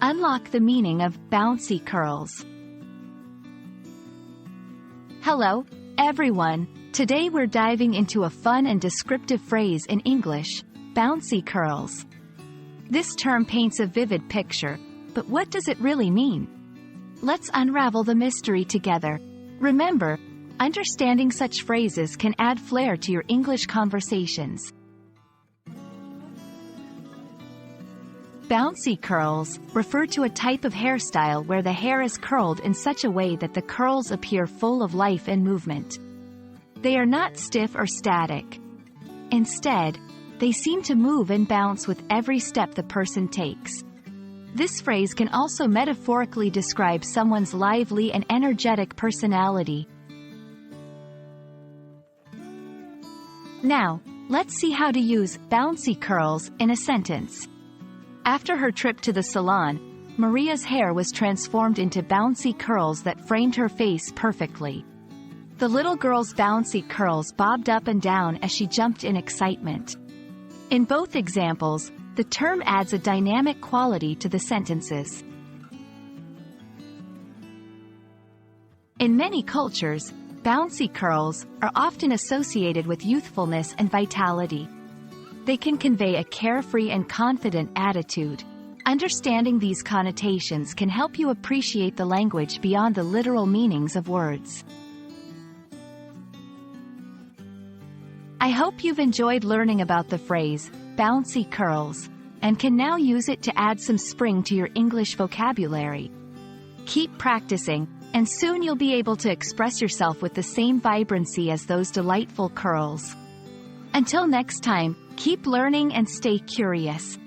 Unlock the meaning of bouncy curls. Hello, everyone. Today we're diving into a fun and descriptive phrase in English, bouncy curls. This term paints a vivid picture, but what does it really mean? Let's unravel the mystery together. Remember, understanding such phrases can add flair to your English conversations. Bouncy curls refer to a type of hairstyle where the hair is curled in such a way that the curls appear full of life and movement. They are not stiff or static. Instead, they seem to move and bounce with every step the person takes. This phrase can also metaphorically describe someone's lively and energetic personality. Now, let's see how to use bouncy curls in a sentence. After her trip to the salon, Maria's hair was transformed into bouncy curls that framed her face perfectly. The little girl's bouncy curls bobbed up and down as she jumped in excitement. In both examples, the term adds a dynamic quality to the sentences. In many cultures, bouncy curls are often associated with youthfulness and vitality. They can convey a carefree and confident attitude. Understanding these connotations can help you appreciate the language beyond the literal meanings of words. I hope you've enjoyed learning about the phrase, bouncy curls, and can now use it to add some spring to your English vocabulary. Keep practicing, and soon you'll be able to express yourself with the same vibrancy as those delightful curls. Until next time, keep learning and stay curious.